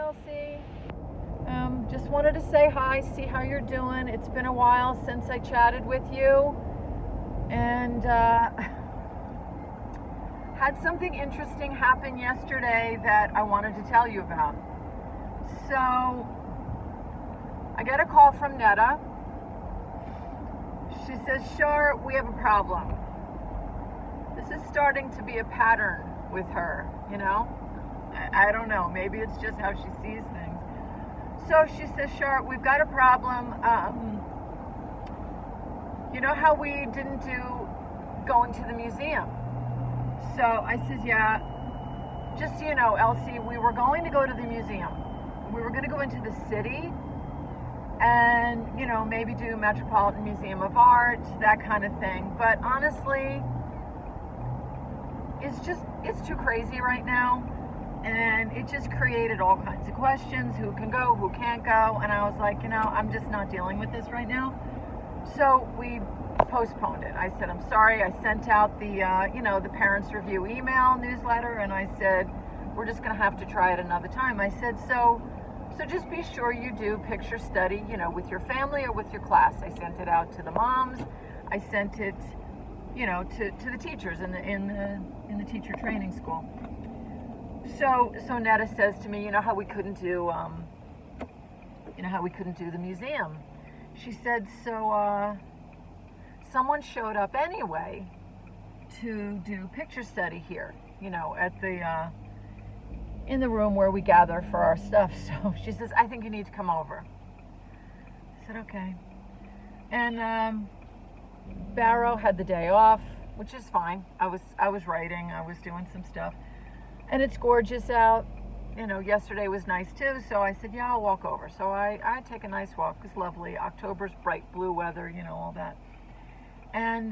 Elsie. Just wanted to say hi, see how you're doing. It's been a while since I chatted with you, and had something interesting happen yesterday that I wanted to tell you about. So, I got a call from Netta. She says, "Sure, we have a problem." This is starting to be a pattern with her, you know? I don't know, maybe it's just how she sees things. So she says, "Sure, we've got a problem. You know how we didn't do going to the museum?" So I said, "Yeah, just so you know, Elsie, we were going to go to the museum. We were going to go into the city and, you know, maybe do Metropolitan Museum of Art, that kind of thing. But honestly, it's too crazy right now. And it just created all kinds of questions, who can go, who can't go. And I was like, you know, I'm just not dealing with this right now." So we postponed it. I said, "I'm sorry." I sent out the, the Parents Review email newsletter, and I said, "We're just going to have to try it another time." I said, so just be sure you do picture study, you know, with your family or with your class. I sent it out to the moms. I sent it, you know, to the teachers in the teacher training school. So Netta says to me, you know how we couldn't do the museum. She said, so someone showed up anyway to do picture study here, you know, at the in the room where we gather for our stuff. So she says, "I think you need to come over." I said, "Okay." And Barrow had the day off, which is fine. I was writing, I was doing some stuff. And it's gorgeous out. You know, yesterday was nice too, so I said, "Yeah, I'll walk over." So I take a nice walk. It's lovely. October's bright blue weather, you know, all that. And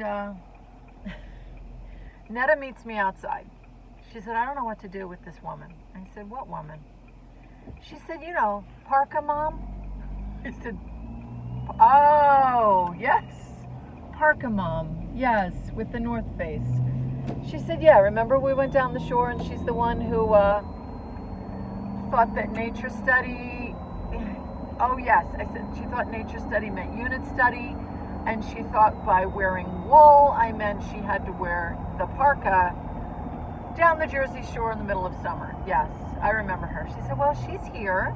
Netta meets me outside. She said, "I don't know what to do with this woman." I said, "What woman?" She said, "You know, Parka Mom." I said, "Oh, yes, Parka Mom. Yes, with the North Face." She said, "Yeah, remember we went down the shore and she's the one who thought that nature study..." Oh, yes. I said she thought nature study meant unit study, and she thought by wearing wool I meant she had to wear the parka down the Jersey Shore in the middle of summer. Yes, I remember her. She said, "Well, she's here."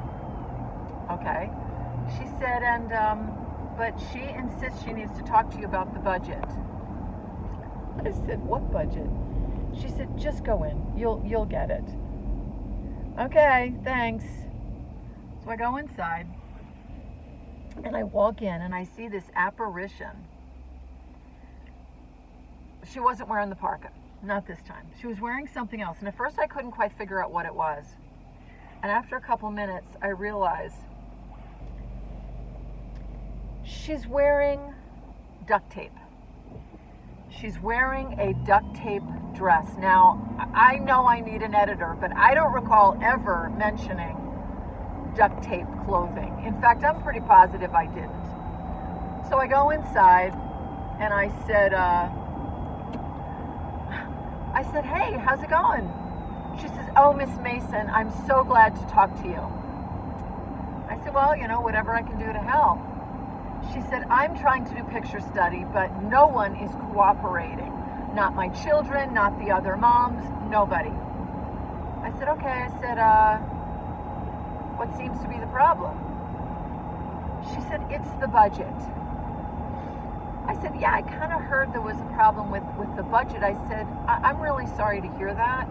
Okay. She said, and but she insists she needs to talk to you about the budget. I said, "What budget?" She said, "Just go in. You'll get it." Okay, thanks. So I go inside and I walk in and I see this apparition. She wasn't wearing the parka, not this time. She was wearing something else, and at first I couldn't quite figure out what it was. And after a couple minutes, I realized she's wearing duct tape. She's wearing a duct tape dress. Now, I know I need an editor, but I don't recall ever mentioning duct tape clothing. In fact, I'm pretty positive I didn't. So I go inside and I said, "Hey, how's it going?" She says, "Oh, Miss Mason, I'm so glad to talk to you." I said, "Well, you know, whatever I can do to help." She said, "I'm trying to do picture study, but no one is cooperating. Not my children, not the other moms, nobody." I said, "Okay." I said, "What seems to be the problem?" She said, "It's the budget." I said, "Yeah, I kind of heard there was a problem with the budget." I said, I'm really sorry to hear that."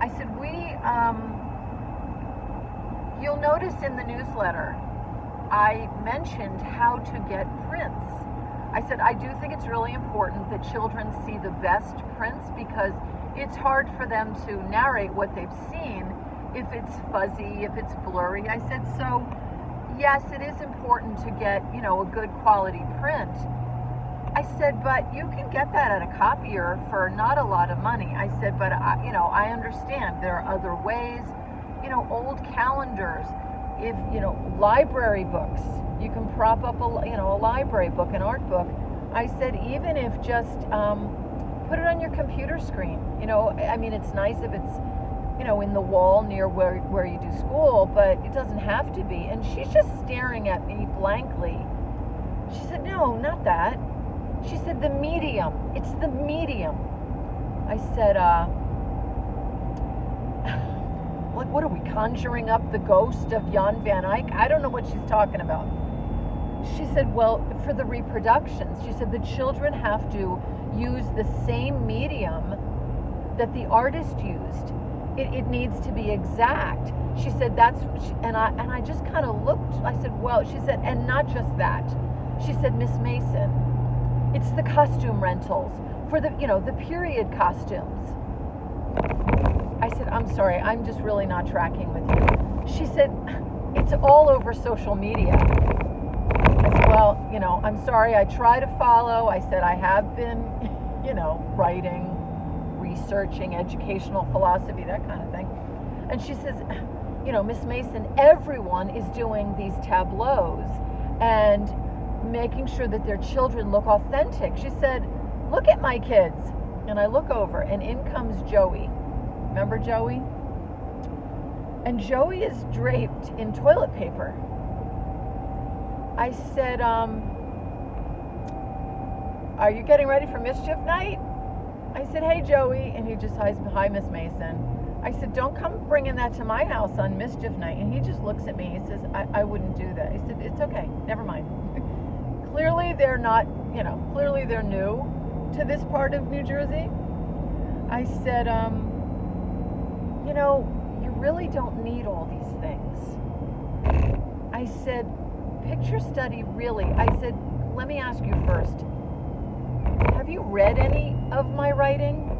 I said, "You'll notice in the newsletter, I mentioned how to get prints." I said, "I do think it's really important that children see the best prints because it's hard for them to narrate what they've seen if it's fuzzy, if it's blurry." I said, "So yes, it is important to get, you know, a good quality print." I said, "But you can get that at a copier for not a lot of money." I said, "But I understand there are other ways, you know, old calendars, if, you know, library books, you can prop up a library book, an art book." I said, "Even if just put it on your computer screen, you know, I mean, it's nice if it's in the wall near where you do school, but it doesn't have to be. And she's just staring at me blankly. She said, no, not that. She said, the medium. It's the medium. I said, like, what are we, conjuring up the ghost of Jan van Eyck? I don't know what she's talking about. She said, well, for the reproductions, she said the children have to use the same medium that the artist used. It needs to be exact. She said and I just kind of looked. I said, well, she said, and not just that. She said, Miss Mason, it's the costume rentals for the period costumes. I said, I'm sorry, I'm just really not tracking with you. She said, it's all over social media. I said, well, I'm sorry, I try to follow. I said, I have been, writing, researching educational philosophy, that kind of thing. And she says, Miss Mason, everyone is doing these tableaus and making sure that their children look authentic. She said, look at my kids. And I look over, and in comes Joey. Remember Joey? And Joey is draped in toilet paper. I said, are you getting ready for mischief night? I said, hey, Joey. And he just says, hi, Miss Mason. I said, don't come bringing that to my house on mischief night. And he just looks at me. He says, I wouldn't do that. I said, it's okay. Never mind. Clearly they're not, clearly they're new to this part of New Jersey. I said, you really don't need all these things. I said, picture study, really. I said, let me ask you first. Have you read any of my writing?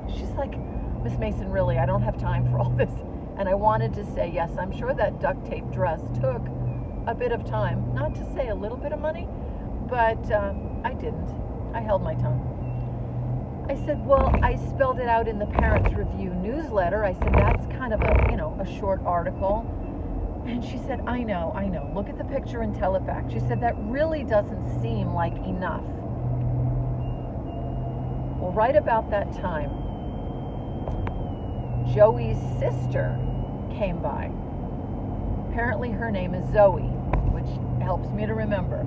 She's like, Miss Mason, really, I don't have time for all this. And I wanted to say, yes, I'm sure that duct tape dress took a bit of time. Not to say a little bit of money, but I didn't. I held my tongue. I said, well, I spelled it out in the Parents Review newsletter. I said, that's kind of a short article. And she said, I know. Look at the picture and tell it back. She said, that really doesn't seem like enough. Well, right about that time, Joey's sister came by. Apparently her name is Zoe, which helps me to remember.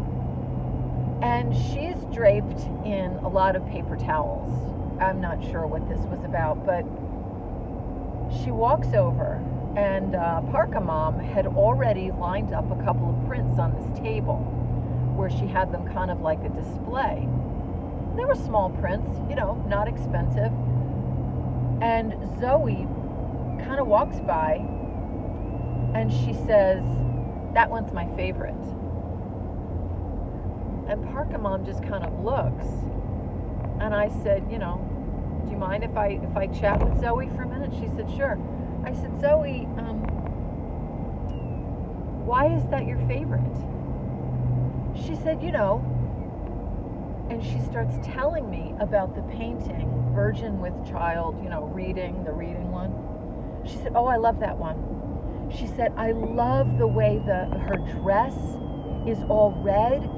And she's draped in a lot of paper towels. I'm not sure what this was about, but she walks over, and Parka Mom had already lined up a couple of prints on this table where she had them kind of like a display. They were small prints, not expensive. And Zoe kind of walks by and she says, that one's my favorite. And Parka Mom just kind of looks. And I said, do you mind if I chat with Zoe for a minute? She said, sure. I said, Zoe, why is that your favorite? She said, and she starts telling me about the painting, Virgin with Child, reading, the reading one. She said, oh, I love that one. She said, I love the way her dress is all red,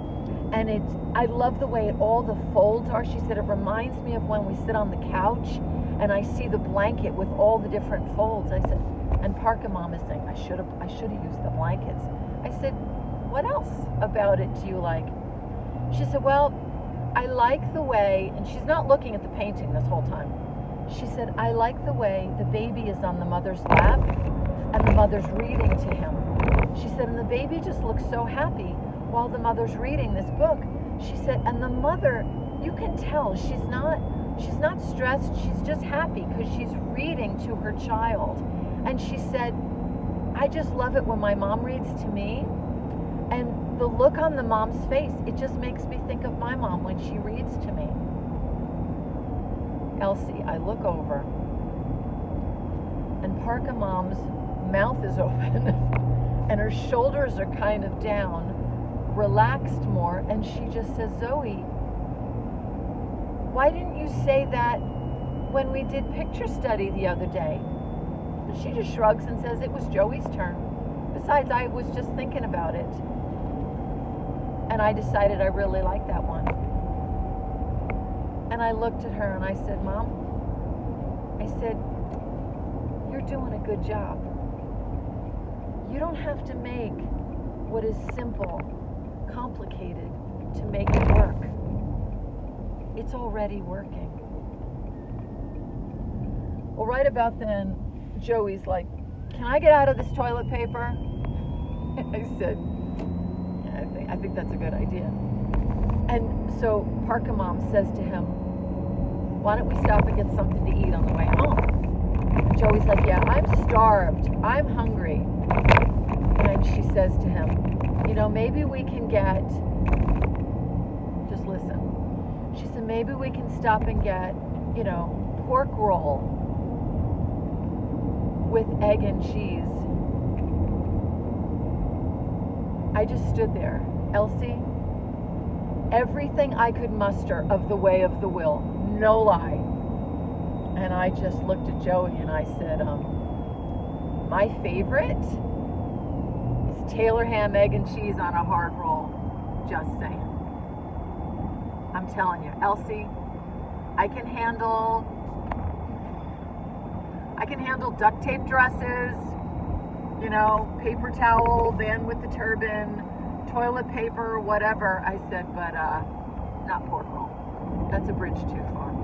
and I love the way all the folds are. She said, it reminds me of when we sit on the couch and I see the blanket with all the different folds. I said, and Parka Mom is saying, I should have used the blankets. I said, what else about it do you like? She said, well, I like the way, and she's not looking at the painting this whole time. She said, I like the way the baby is on the mother's lap and the mother's reading to him. She said, and the baby just looks so happy while the mother's reading this book. She said, and the mother, you can tell she's not stressed, she's just happy because she's reading to her child. And she said, I just love it when my mom reads to me, and the look on the mom's face, it just makes me think of my mom when she reads to me. Elsie, I look over, and Parka Mom's mouth is open, and her shoulders are kind of down, relaxed more, and she just says, Zoe, why didn't you say that when we did picture study the other day? And she just shrugs and says, it was Joey's turn. Besides, I was just thinking about it. And I decided I really liked that one. And I looked at her and I said, Mom, I said, doing a good job. You don't have to make what is simple complicated to make it work. It's already working. Well, right about then, Joey's like, can I get out of this toilet paper? I said, yeah, I think that's a good idea. And so Parka Mom says to him, why don't we stop and get something to eat on the way home? And Joey's like, yeah, I'm starved. I'm hungry. And she says to him, you know, maybe we can get, just listen. She said, maybe we can stop and get, you know, pork roll with egg and cheese. I just stood there. Elsie, everything I could muster of the way of the will, no lie. And I just looked at Joey and I said, my favorite is Taylor ham, egg, and cheese on a hard roll. Just saying. I'm telling you, Elsie, I can handle duct tape dresses, you know, paper towel, man with the turban, toilet paper, whatever. I said, but not pork roll. That's a bridge too far.